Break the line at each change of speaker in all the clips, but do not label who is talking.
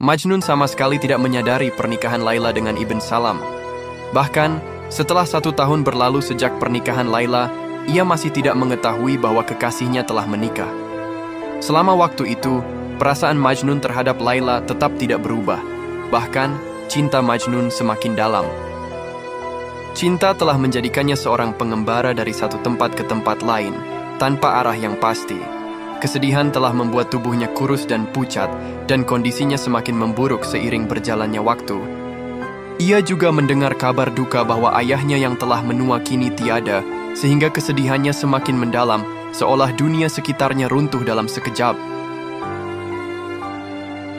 Majnun sama sekali tidak menyadari pernikahan Laila dengan Ibn Salam. Bahkan, setelah 1 tahun berlalu sejak pernikahan Laila, ia masih tidak mengetahui bahwa kekasihnya telah menikah. Selama waktu itu, perasaan Majnun terhadap Laila tetap tidak berubah. Bahkan, cinta Majnun semakin dalam. Cinta telah menjadikannya seorang pengembara dari satu tempat ke tempat lain, tanpa arah yang pasti. Kesedihan telah membuat tubuhnya kurus dan pucat, dan kondisinya semakin memburuk seiring berjalannya waktu. Ia juga mendengar kabar duka bahwa ayahnya yang telah menua kini tiada, sehingga kesedihannya semakin mendalam, seolah dunia sekitarnya runtuh dalam sekejap.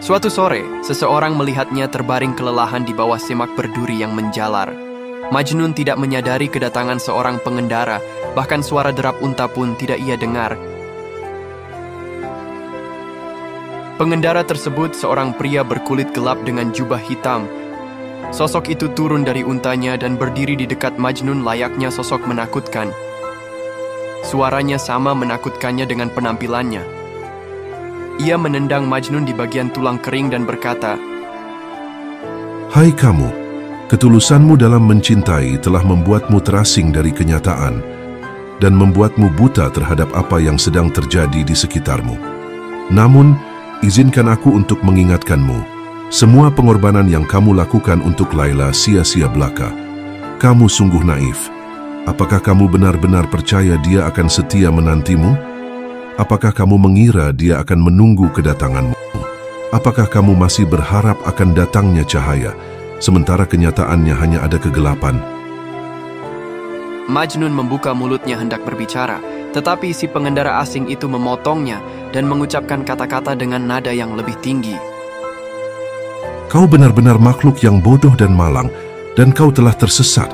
Suatu sore, seseorang melihatnya terbaring kelelahan di bawah semak berduri yang menjalar. Majnun tidak menyadari kedatangan seorang pengendara, bahkan suara derap unta pun tidak ia dengar. Pengendara tersebut seorang pria berkulit gelap dengan jubah hitam. Sosok itu turun dari untanya dan berdiri di dekat Majnun layaknya sosok menakutkan. Suaranya sama menakutkannya dengan penampilannya. Ia menendang Majnun di bagian tulang kering dan berkata,
"Hai kamu, ketulusanmu dalam mencintai telah membuatmu terasing dari kenyataan dan membuatmu buta terhadap apa yang sedang terjadi di sekitarmu. Namun, izinkan aku untuk mengingatkanmu, semua pengorbanan yang kamu lakukan untuk Laila sia-sia belaka. Kamu sungguh naif. Apakah kamu benar-benar percaya dia akan setia menantimu? Apakah kamu mengira dia akan menunggu kedatanganmu? Apakah kamu masih berharap akan datangnya cahaya, sementara kenyataannya hanya ada kegelapan?"
Majnun membuka mulutnya hendak berbicara, tetapi si pengendara asing itu memotongnya dan mengucapkan kata-kata dengan nada yang lebih tinggi.
"Kau benar-benar makhluk yang bodoh dan malang, dan kau telah tersesat.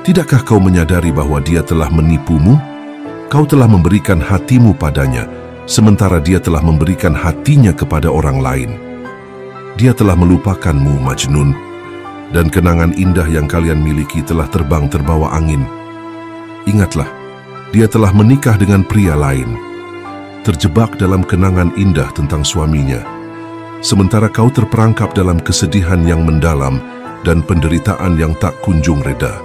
Tidakkah kau menyadari bahwa dia telah menipumu? Kau telah memberikan hatimu padanya, sementara dia telah memberikan hatinya kepada orang lain. Dia telah melupakanmu, Majnun, dan kenangan indah yang kalian miliki telah terbang terbawa angin. Ingatlah, dia telah menikah dengan pria lain, terjebak dalam kenangan indah tentang suaminya, sementara kau terperangkap dalam kesedihan yang mendalam dan penderitaan yang tak kunjung reda.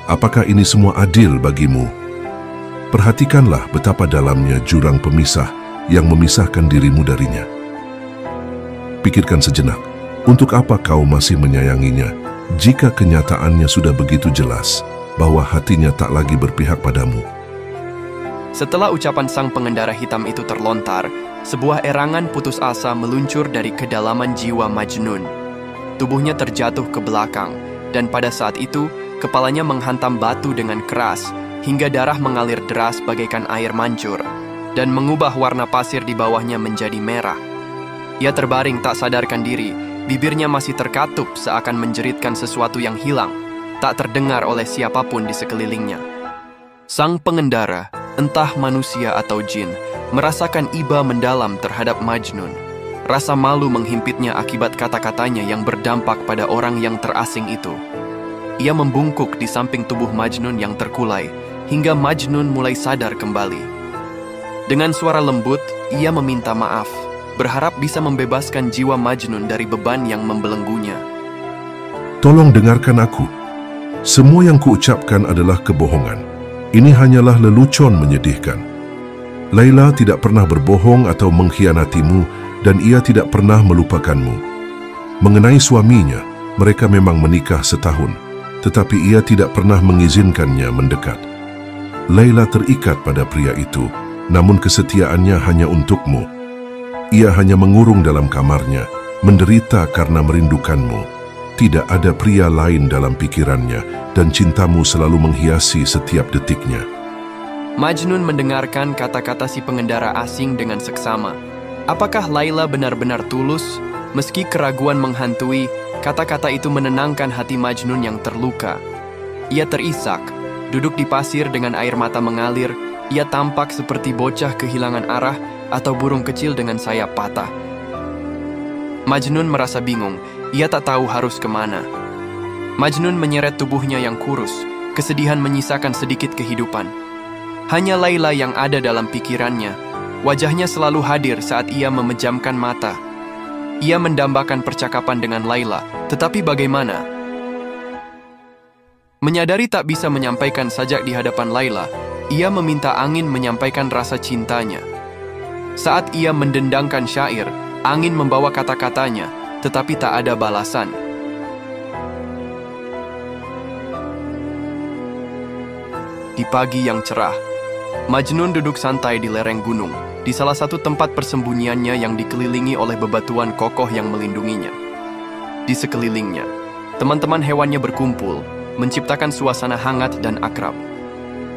Apakah ini semua adil bagimu? Perhatikanlah betapa dalamnya jurang pemisah yang memisahkan dirimu darinya. Pikirkan sejenak, untuk apa kau masih menyayanginya jika kenyataannya sudah begitu jelas bahwa hatinya tak lagi berpihak padamu?"
Setelah ucapan sang pengendara hitam itu terlontar, sebuah erangan putus asa meluncur dari kedalaman jiwa Majnun. Tubuhnya terjatuh ke belakang, dan pada saat itu, kepalanya menghantam batu dengan keras, hingga darah mengalir deras bagaikan air mancur, dan mengubah warna pasir di bawahnya menjadi merah. Ia terbaring tak sadarkan diri, bibirnya masih terkatup seakan menjeritkan sesuatu yang hilang, tak terdengar oleh siapapun di sekelilingnya. Sang pengendara, entah manusia atau jin, merasakan iba mendalam terhadap Majnun. Rasa malu menghimpitnya akibat kata-katanya yang berdampak pada orang yang terasing itu. Ia membungkuk di samping tubuh Majnun yang terkulai, hingga Majnun mulai sadar kembali. Dengan suara lembut, ia meminta maaf, berharap bisa membebaskan jiwa Majnun dari beban yang membelenggunya.
"Tolong dengarkan aku. Semua yang kuucapkan adalah kebohongan. Ini hanyalah lelucon menyedihkan. Laila tidak pernah berbohong atau mengkhianatimu, dan ia tidak pernah melupakanmu. Mengenai suaminya, mereka memang menikah setahun, tetapi ia tidak pernah mengizinkannya mendekat. Laila terikat pada pria itu, namun kesetiaannya hanya untukmu. Ia hanya mengurung dalam kamarnya, menderita karena merindukanmu. Tidak ada pria lain dalam pikirannya, dan cintamu selalu menghiasi setiap detiknya."
Majnun mendengarkan kata-kata si pengendara asing dengan seksama. Apakah Laila benar-benar tulus? Meski keraguan menghantui, kata-kata itu menenangkan hati Majnun yang terluka. Ia terisak, duduk di pasir dengan air mata mengalir. Ia tampak seperti bocah kehilangan arah atau burung kecil dengan sayap patah. Majnun merasa bingung, ia tak tahu harus kemana. Majnun menyeret tubuhnya yang kurus, kesedihan menyisakan sedikit kehidupan. Hanya Laila yang ada dalam pikirannya. Wajahnya selalu hadir saat ia memejamkan mata. Ia mendambakan percakapan dengan Laila, tetapi bagaimana? Menyadari tak bisa menyampaikan sajak di hadapan Laila, ia meminta angin menyampaikan rasa cintanya. Saat ia mendendangkan syair, angin membawa kata-katanya, tetapi tak ada balasan. Di pagi yang cerah, Majnun duduk santai di lereng gunung, di salah satu tempat persembunyiannya yang dikelilingi oleh bebatuan kokoh yang melindunginya. Di sekelilingnya, teman-teman hewannya berkumpul, menciptakan suasana hangat dan akrab.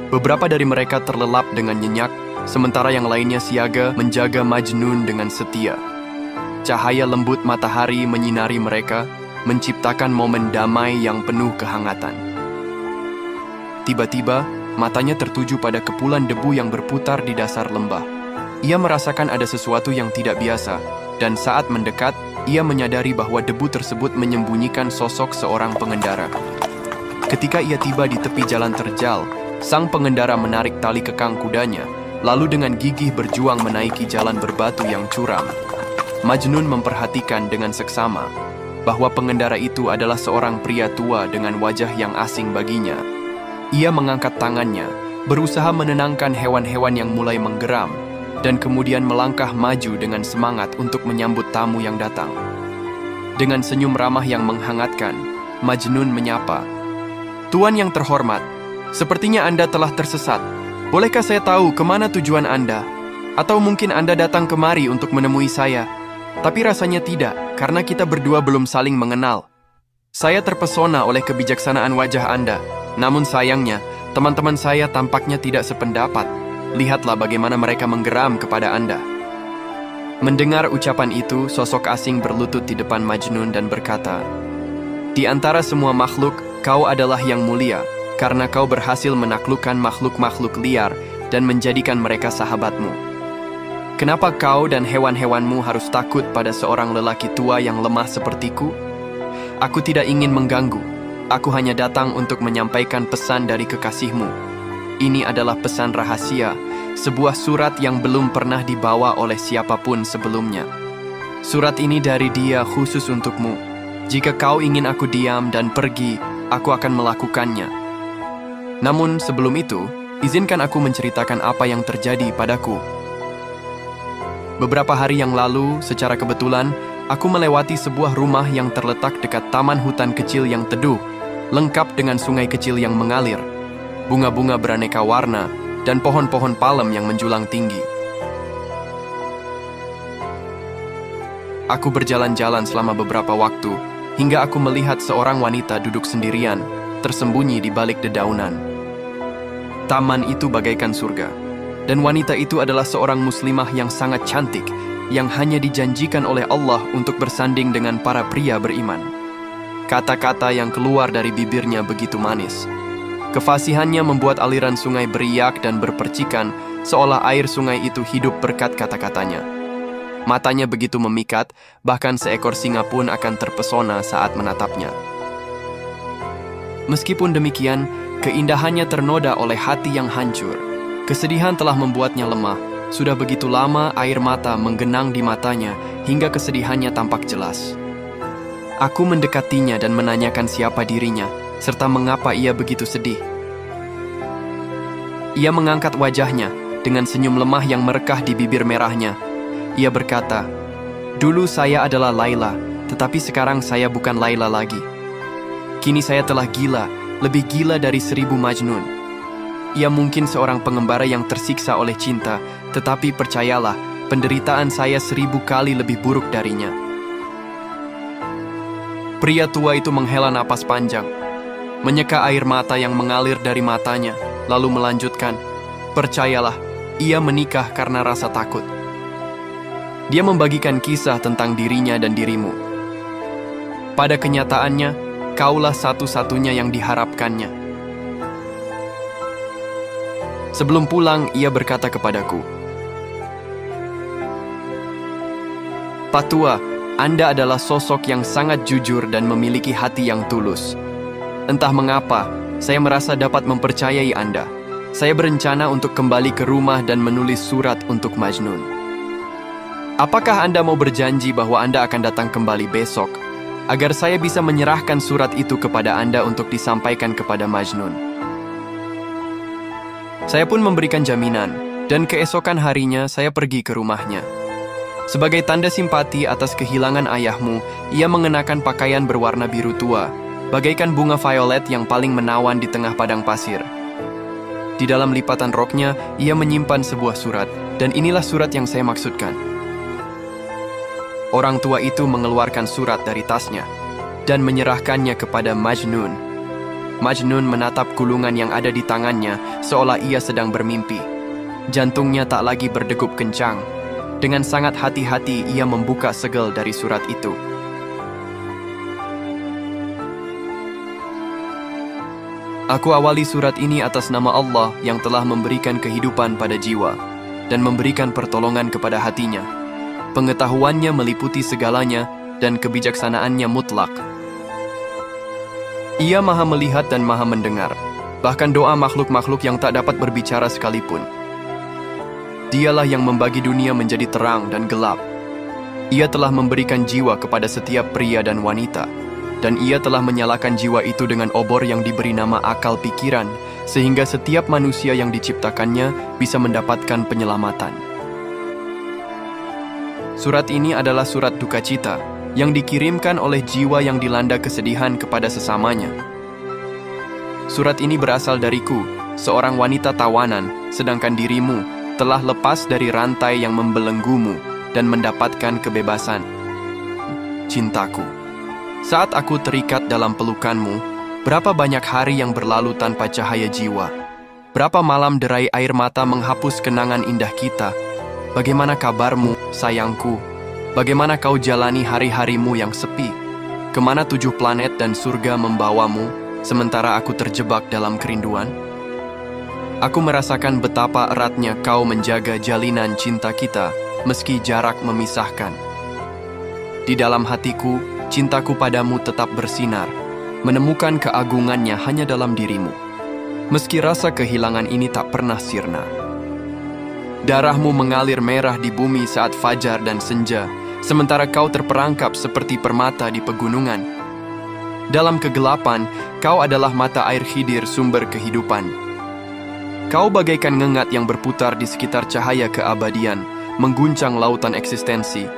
Beberapa dari mereka terlelap dengan nyenyak, sementara yang lainnya siaga menjaga Majnun dengan setia. Cahaya lembut matahari menyinari mereka, menciptakan momen damai yang penuh kehangatan. Tiba-tiba, matanya tertuju pada kepulan debu yang berputar di dasar lembah. Ia merasakan ada sesuatu yang tidak biasa, dan saat mendekat, ia menyadari bahwa debu tersebut menyembunyikan sosok seorang pengendara. Ketika ia tiba di tepi jalan terjal, sang pengendara menarik tali kekang kudanya, lalu dengan gigih berjuang menaiki jalan berbatu yang curam. Majnun memperhatikan dengan seksama bahwa pengendara itu adalah seorang pria tua dengan wajah yang asing baginya. Ia mengangkat tangannya, berusaha menenangkan hewan-hewan yang mulai menggeram, dan kemudian melangkah maju dengan semangat untuk menyambut tamu yang datang. Dengan senyum ramah yang menghangatkan, Majnun menyapa, "Tuan yang terhormat, sepertinya Anda telah tersesat. Bolehkah saya tahu kemana tujuan Anda? Atau mungkin Anda datang kemari untuk menemui saya? Tapi rasanya tidak, karena kita berdua belum saling mengenal. Saya terpesona oleh kebijaksanaan wajah Anda. Namun sayangnya, teman-teman saya tampaknya tidak sependapat. Lihatlah bagaimana mereka menggeram kepada Anda." Mendengar ucapan itu, sosok asing berlutut di depan Majnun dan berkata, "Di antara semua makhluk, kau adalah yang mulia, karena kau berhasil menaklukkan makhluk-makhluk liar dan menjadikan mereka sahabatmu. Kenapa kau dan hewan-hewanmu harus takut pada seorang lelaki tua yang lemah sepertiku? Aku tidak ingin mengganggu. Aku hanya datang untuk menyampaikan pesan dari kekasihmu. Ini adalah pesan rahasia, sebuah surat yang belum pernah dibawa oleh siapapun sebelumnya. Surat ini dari dia khusus untukmu. Jika kau ingin aku diam dan pergi, aku akan melakukannya. Namun sebelum itu, izinkan aku menceritakan apa yang terjadi padaku. Beberapa hari yang lalu, secara kebetulan, aku melewati sebuah rumah yang terletak dekat taman hutan kecil yang teduh, lengkap dengan sungai kecil yang mengalir, bunga-bunga beraneka warna, dan pohon-pohon palem yang menjulang tinggi. Aku berjalan-jalan selama beberapa waktu, hingga aku melihat seorang wanita duduk sendirian, tersembunyi di balik dedaunan. Taman itu bagaikan surga, dan wanita itu adalah seorang muslimah yang sangat cantik, yang hanya dijanjikan oleh Allah untuk bersanding dengan para pria beriman. Kata-kata yang keluar dari bibirnya begitu manis. Kefasihannya membuat aliran sungai beriak dan berpercikan, seolah air sungai itu hidup berkat kata-katanya. Matanya begitu memikat, bahkan seekor singa pun akan terpesona saat menatapnya. Meskipun demikian, keindahannya ternoda oleh hati yang hancur. Kesedihan telah membuatnya lemah. Sudah begitu lama air mata menggenang di matanya, hingga kesedihannya tampak jelas. Aku mendekatinya dan menanyakan siapa dirinya, serta mengapa ia begitu sedih. Ia mengangkat wajahnya dengan senyum lemah yang merekah di bibir merahnya. Ia berkata, "Dulu saya adalah Laila, tetapi sekarang saya bukan Laila lagi. Kini saya telah gila, lebih gila dari 1000 Majnun. Ia mungkin seorang pengembara yang tersiksa oleh cinta, tetapi percayalah, penderitaan saya 1000 kali lebih buruk darinya." Pria tua itu menghela napas panjang, menyeka air mata yang mengalir dari matanya, lalu melanjutkan, "Percayalah, ia menikah karena rasa takut." Dia membagikan kisah tentang dirinya dan dirimu. Pada kenyataannya, kaulah satu-satunya yang diharapkannya. Sebelum pulang, ia berkata kepadaku, "Pak Tua, Anda adalah sosok yang sangat jujur dan memiliki hati yang tulus. Entah mengapa, saya merasa dapat mempercayai Anda. Saya berencana untuk kembali ke rumah dan menulis surat untuk Majnun." Apakah Anda mau berjanji bahwa Anda akan datang kembali besok, agar saya bisa menyerahkan surat itu kepada Anda untuk disampaikan kepada Majnun?" Saya pun memberikan jaminan, dan keesokan harinya saya pergi ke rumahnya. Sebagai tanda simpati atas kehilangan ayahmu, ia mengenakan pakaian berwarna biru tua, bagaikan bunga violet yang paling menawan di tengah padang pasir. Di dalam lipatan roknya, ia menyimpan sebuah surat, dan inilah surat yang saya maksudkan. Orang tua itu mengeluarkan surat dari tasnya dan menyerahkannya kepada Majnun. Majnun menatap gulungan yang ada di tangannya seolah ia sedang bermimpi. Jantungnya tak lagi berdegup kencang. Dengan sangat hati-hati ia membuka segel dari surat itu. "Aku awali surat ini atas nama Allah yang telah memberikan kehidupan pada jiwa dan memberikan pertolongan kepada hatinya. Pengetahuannya meliputi segalanya dan kebijaksanaannya mutlak. Ia maha melihat dan maha mendengar, bahkan doa makhluk-makhluk yang tak dapat berbicara sekalipun. Dialah yang membagi dunia menjadi terang dan gelap. Ia telah memberikan jiwa kepada setiap pria dan wanita, dan ia telah menyalakan jiwa itu dengan obor yang diberi nama akal pikiran, sehingga setiap manusia yang diciptakannya bisa mendapatkan penyelamatan." Surat ini adalah surat duka cita yang dikirimkan oleh jiwa yang dilanda kesedihan kepada sesamanya. Surat ini berasal dariku, seorang wanita tawanan, sedangkan dirimu telah lepas dari rantai yang membelenggumu dan mendapatkan kebebasan. Cintaku, saat aku terikat dalam pelukanmu, berapa banyak hari yang berlalu tanpa cahaya jiwa. Berapa malam derai air mata menghapus kenangan indah kita. Bagaimana kabarmu, sayangku? Bagaimana kau jalani hari-harimu yang sepi? Kemana 7 planet dan surga membawamu, sementara aku terjebak dalam kerinduan? Aku merasakan betapa eratnya kau menjaga jalinan cinta kita, meski jarak memisahkan. Di dalam hatiku, cintaku padamu tetap bersinar, menemukan keagungannya hanya dalam dirimu. Meski rasa kehilangan ini tak pernah sirna. Darahmu mengalir merah di bumi saat fajar dan senja, sementara kau terperangkap seperti permata di pegunungan. Dalam kegelapan, kau adalah mata air Khidir, sumber kehidupan. Kau bagaikan ngengat yang berputar di sekitar cahaya keabadian, mengguncang lautan eksistensi.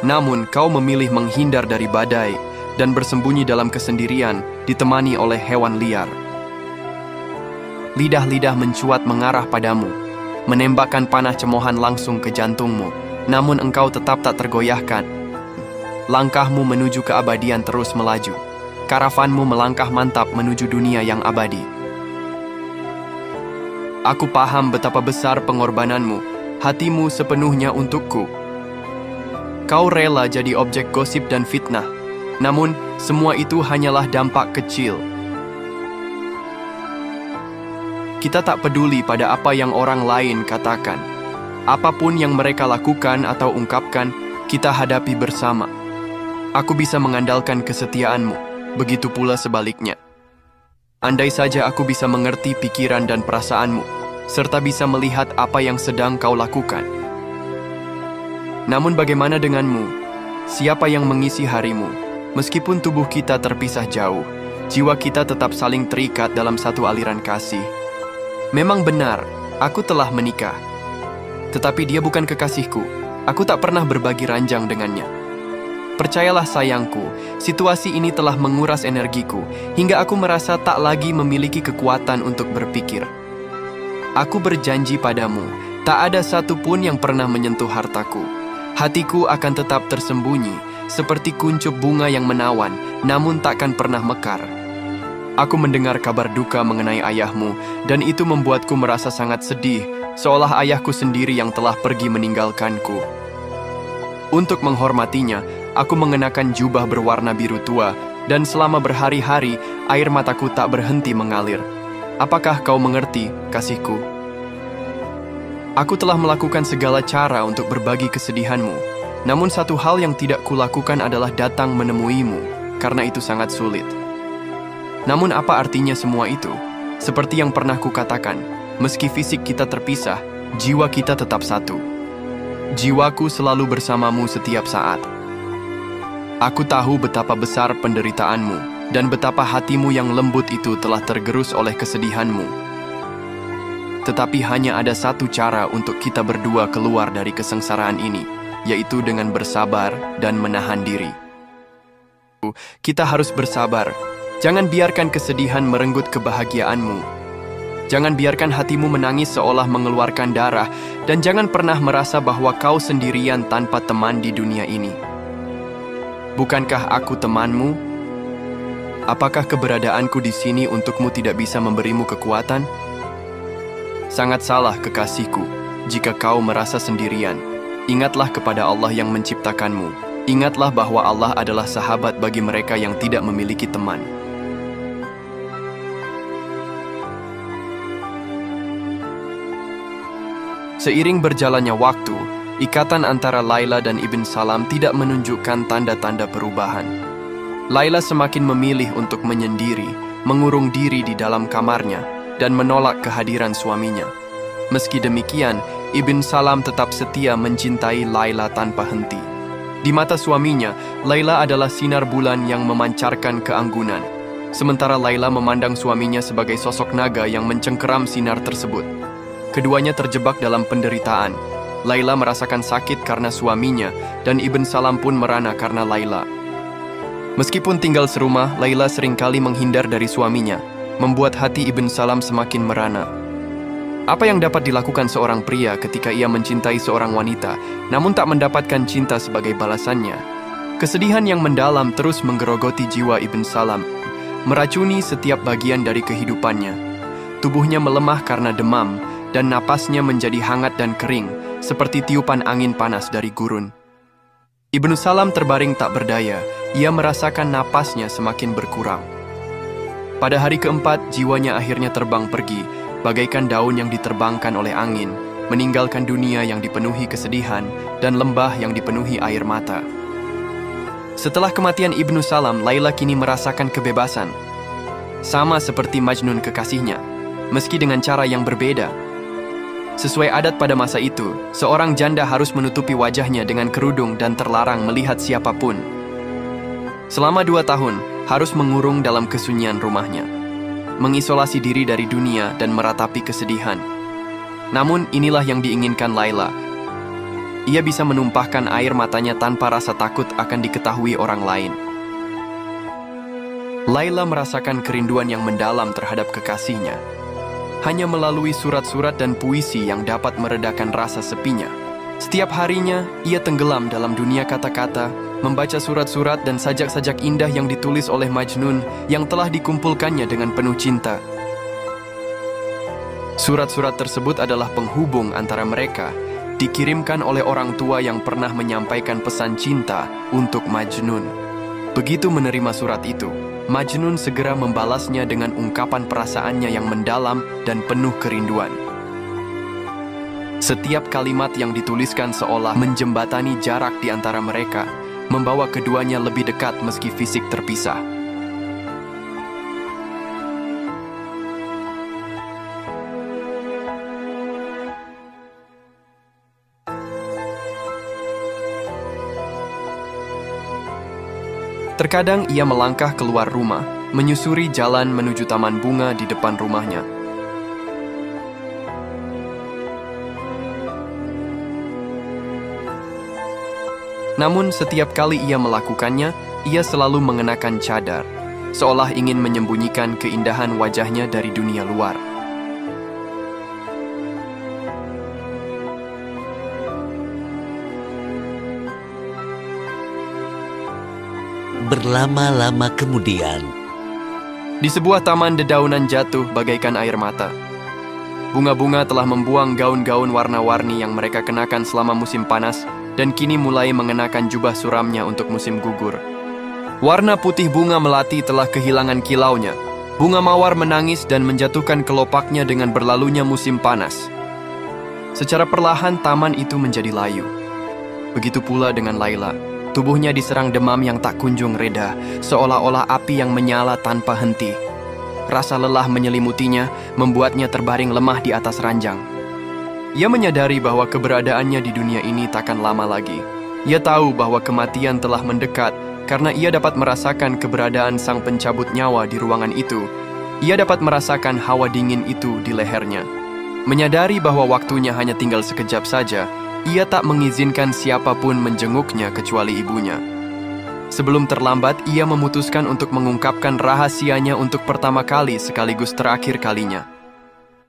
Namun, kau memilih menghindar dari badai dan bersembunyi dalam kesendirian, ditemani oleh hewan liar. Lidah-lidah mencuat mengarah padamu, menembakkan panah cemohan langsung ke jantungmu, namun engkau tetap tak tergoyahkan. Langkahmu menuju keabadian terus melaju. Karavanmu melangkah mantap menuju dunia yang abadi. Aku paham betapa besar pengorbananmu, hatimu sepenuhnya untukku. Kau rela jadi objek gosip dan fitnah, namun semua itu hanyalah dampak kecil. Kita tak peduli pada apa yang orang lain katakan. Apapun yang mereka lakukan atau ungkapkan, kita hadapi bersama. Aku bisa mengandalkan kesetiaanmu, begitu pula sebaliknya. Andai saja aku bisa mengerti pikiran dan perasaanmu, serta bisa melihat apa yang sedang kau lakukan. Namun bagaimana denganmu? Siapa yang mengisi harimu? Meskipun tubuh kita terpisah jauh, jiwa kita tetap saling terikat dalam satu aliran kasih. Memang benar, aku telah menikah. Tetapi dia bukan kekasihku. Aku tak pernah berbagi ranjang dengannya. Percayalah sayangku, situasi ini telah menguras energiku, hingga aku merasa tak lagi memiliki kekuatan untuk berpikir. Aku berjanji padamu, tak ada satupun yang pernah menyentuh hartaku. Hatiku akan tetap tersembunyi, seperti kuncup bunga yang menawan, namun takkan pernah mekar. Aku mendengar kabar duka mengenai ayahmu, dan itu membuatku merasa sangat sedih, seolah ayahku sendiri yang telah pergi meninggalkanku. Untuk menghormatinya, aku mengenakan jubah berwarna biru tua, dan selama berhari-hari, air mataku tak berhenti mengalir. Apakah kau mengerti, kasihku? Aku telah melakukan segala cara untuk berbagi kesedihanmu, namun satu hal yang tidak kulakukan adalah datang menemuimu, karena itu sangat sulit. Namun apa artinya semua itu? Seperti yang pernah kukatakan, meski fisik kita terpisah, jiwa kita tetap satu. Jiwaku selalu bersamamu setiap saat. Aku tahu betapa besar penderitaanmu dan betapa hatimu yang lembut itu telah tergerus oleh kesedihanmu. Tetapi hanya ada satu cara untuk kita berdua keluar dari kesengsaraan ini, yaitu dengan bersabar dan menahan diri. Kita harus bersabar. Jangan biarkan kesedihan merenggut kebahagiaanmu. Jangan biarkan hatimu menangis seolah mengeluarkan darah, dan jangan pernah merasa bahwa kau sendirian tanpa teman di dunia ini. Bukankah aku temanmu? Apakah keberadaanku di sini untukmu tidak bisa memberimu kekuatan? Sangat salah, kekasihku, jika kau merasa sendirian. Ingatlah kepada Allah yang menciptakanmu. Ingatlah bahwa Allah adalah sahabat bagi mereka yang tidak memiliki teman. Seiring berjalannya waktu, ikatan antara Laila dan Ibn Salam tidak menunjukkan tanda-tanda perubahan. Laila semakin memilih untuk menyendiri, mengurung diri di dalam kamarnya, dan menolak kehadiran suaminya. Meski demikian, Ibn Salam tetap setia mencintai Laila tanpa henti. Di mata suaminya, Laila adalah sinar bulan yang memancarkan keanggunan, sementara Laila memandang suaminya sebagai sosok naga yang mencengkeram sinar tersebut. Keduanya terjebak dalam penderitaan. Laila merasakan sakit karena suaminya, dan Ibn Salam pun merana karena Laila. Meskipun tinggal serumah, Laila seringkali menghindar dari suaminya, membuat hati Ibn Salam semakin merana. Apa yang dapat dilakukan seorang pria ketika ia mencintai seorang wanita, namun tak mendapatkan cinta sebagai balasannya? Kesedihan yang mendalam terus menggerogoti jiwa Ibn Salam, meracuni setiap bagian dari kehidupannya. Tubuhnya melemah karena demam, dan napasnya menjadi hangat dan kering, seperti tiupan angin panas dari gurun. Ibnu Salam terbaring tak berdaya, ia merasakan napasnya semakin berkurang. Pada hari keempat, jiwanya akhirnya terbang pergi, bagaikan daun yang diterbangkan oleh angin, meninggalkan dunia yang dipenuhi kesedihan dan lembah yang dipenuhi air mata. Setelah kematian Ibnu Salam, Laila kini merasakan kebebasan. Sama seperti Majnun kekasihnya, meski dengan cara yang berbeda. Sesuai adat pada masa itu, seorang janda harus menutupi wajahnya dengan kerudung dan terlarang melihat siapapun. Selama 2 tahun, harus mengurung dalam kesunyian rumahnya, mengisolasi diri dari dunia dan meratapi kesedihan. Namun inilah yang diinginkan Laila. Ia bisa menumpahkan air matanya tanpa rasa takut akan diketahui orang lain. Laila merasakan kerinduan yang mendalam terhadap kekasihnya. Hanya melalui surat-surat dan puisi yang dapat meredakan rasa sepinya. Setiap harinya, ia tenggelam dalam dunia kata-kata, membaca surat-surat dan sajak-sajak indah yang ditulis oleh Majnun yang telah dikumpulkannya dengan penuh cinta. Surat-surat tersebut adalah penghubung antara mereka, dikirimkan oleh orang tua yang pernah menyampaikan pesan cinta untuk Majnun. Begitu menerima surat itu, Majnun segera membalasnya dengan ungkapan perasaannya yang mendalam dan penuh kerinduan. Setiap kalimat yang dituliskan seolah menjembatani jarak di antara mereka, membawa keduanya lebih dekat meski fisik terpisah. Terkadang ia melangkah keluar rumah, menyusuri jalan menuju taman bunga di depan rumahnya. Namun setiap kali ia melakukannya, ia selalu mengenakan cadar, seolah ingin menyembunyikan keindahan wajahnya dari dunia luar.
Berlama-lama kemudian,
di sebuah taman dedaunan jatuh bagaikan air mata. Bunga-bunga telah membuang gaun-gaun warna-warni yang mereka kenakan selama musim panas dan kini mulai mengenakan jubah suramnya untuk musim gugur. Warna putih bunga melati telah kehilangan kilaunya. Bunga mawar menangis dan menjatuhkan kelopaknya dengan berlalunya musim panas. Secara perlahan taman itu menjadi layu. Begitu pula dengan Laila. Tubuhnya diserang demam yang tak kunjung reda, seolah-olah api yang menyala tanpa henti. Rasa lelah menyelimutinya, membuatnya terbaring lemah di atas ranjang. Ia menyadari bahwa keberadaannya di dunia ini takkan lama lagi. Ia tahu bahwa kematian telah mendekat karena ia dapat merasakan keberadaan sang pencabut nyawa di ruangan itu. Ia dapat merasakan hawa dingin itu di lehernya. Menyadari bahwa waktunya hanya tinggal sekejap saja, ia tak mengizinkan siapapun menjenguknya kecuali ibunya. Sebelum terlambat, ia memutuskan untuk mengungkapkan rahasianya untuk pertama kali sekaligus terakhir kalinya.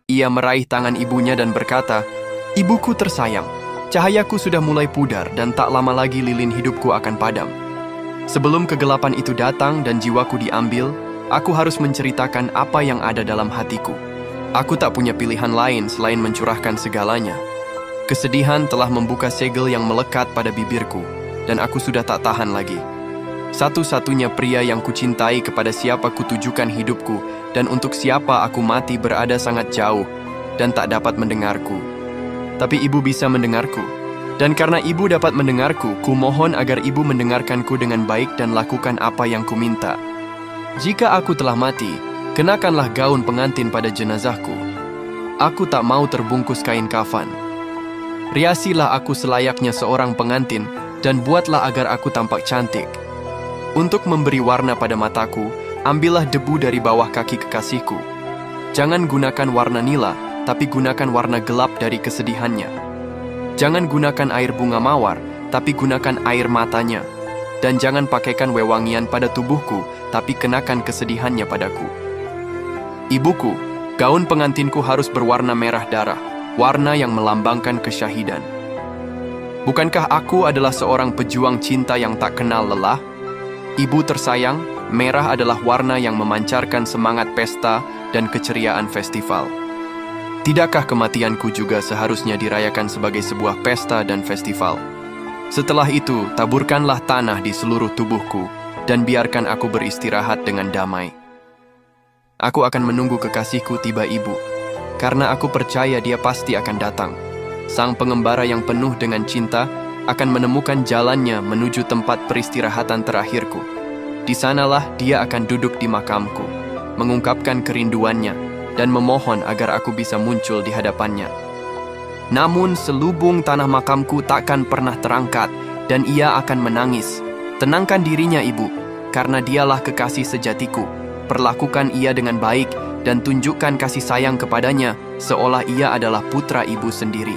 Ia meraih tangan ibunya dan berkata, "Ibuku tersayang, cahayaku sudah mulai pudar dan tak lama lagi lilin hidupku akan padam. Sebelum kegelapan itu datang dan jiwaku diambil, aku harus menceritakan apa yang ada dalam hatiku. Aku tak punya pilihan lain selain mencurahkan segalanya. Kesedihan telah membuka segel yang melekat pada bibirku, dan aku sudah tak tahan lagi. Satu-satunya pria yang kucintai kepada siapa kutujukan hidupku, dan untuk siapa aku mati berada sangat jauh dan tak dapat mendengarku. Tapi ibu bisa mendengarku. Dan karena ibu dapat mendengarku, kumohon agar ibu mendengarkanku dengan baik dan lakukan apa yang kuminta. Jika aku telah mati, kenakanlah gaun pengantin pada jenazahku. Aku tak mau terbungkus kain kafan. Riasilah aku selayaknya seorang pengantin dan buatlah agar aku tampak cantik. Untuk memberi warna pada mataku, ambillah debu dari bawah kaki kekasihku. Jangan gunakan warna nila, tapi gunakan warna gelap dari kesedihannya. Jangan gunakan air bunga mawar, tapi gunakan air matanya. Dan jangan pakaikan wewangian pada tubuhku, tapi kenakan kesedihannya padaku. Ibuku, gaun pengantinku harus berwarna merah darah, warna yang melambangkan kesyahidan. Bukankah aku adalah seorang pejuang cinta yang tak kenal lelah? Ibu tersayang, merah adalah warna yang memancarkan semangat pesta dan keceriaan festival. Tidakkah kematianku juga seharusnya dirayakan sebagai sebuah pesta dan festival? Setelah itu, taburkanlah tanah di seluruh tubuhku dan biarkan aku beristirahat dengan damai. Aku akan menunggu kekasihku tiba ibu, karena aku percaya dia pasti akan datang. Sang pengembara yang penuh dengan cinta akan menemukan jalannya menuju tempat peristirahatan terakhirku. Di sanalah dia akan duduk di makamku, mengungkapkan kerinduannya, dan memohon agar aku bisa muncul di hadapannya. Namun selubung tanah makamku takkan pernah terangkat, dan ia akan menangis. Tenangkan dirinya ibu, karena dialah kekasih sejatiku. Perlakukan ia dengan baik, dan tunjukkan kasih sayang kepadanya, seolah ia adalah putra ibu sendiri.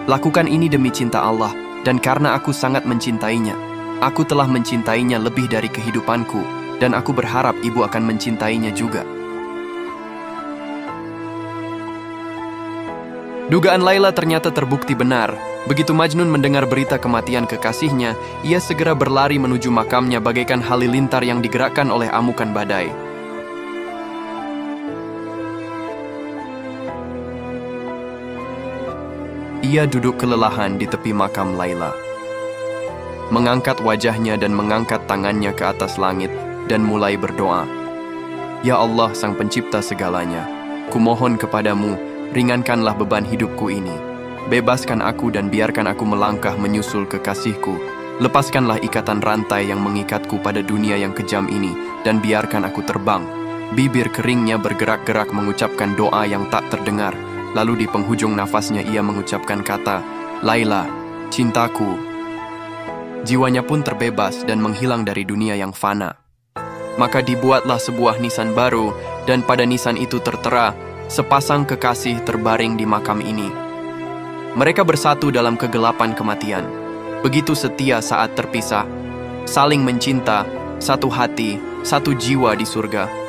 Lakukan ini demi cinta Allah, dan karena aku sangat mencintainya. Aku telah mencintainya lebih dari kehidupanku, dan aku berharap ibu akan mencintainya juga. Dugaan Laila ternyata terbukti benar. Begitu Majnun mendengar berita kematian kekasihnya, ia segera berlari menuju makamnya bagaikan halilintar yang digerakkan oleh amukan badai. Ia duduk kelelahan di tepi makam Laila, mengangkat wajahnya dan mengangkat tangannya ke atas langit dan mulai berdoa. Ya Allah, Sang Pencipta segalanya, kumohon kepadamu, ringankanlah beban hidupku ini. Bebaskan aku dan biarkan aku melangkah menyusul kekasihku. Lepaskanlah ikatan rantai yang mengikatku pada dunia yang kejam ini, dan biarkan aku terbang. Bibir keringnya bergerak-gerak mengucapkan doa yang tak terdengar. Lalu di penghujung nafasnya ia mengucapkan kata, Laila, cintaku. Jiwanya pun terbebas dan menghilang dari dunia yang fana. Maka dibuatlah sebuah nisan baru, dan pada nisan itu tertera, sepasang kekasih terbaring di makam ini. Mereka bersatu dalam kegelapan kematian. Begitu setia saat terpisah, saling mencinta, satu hati, satu jiwa di surga.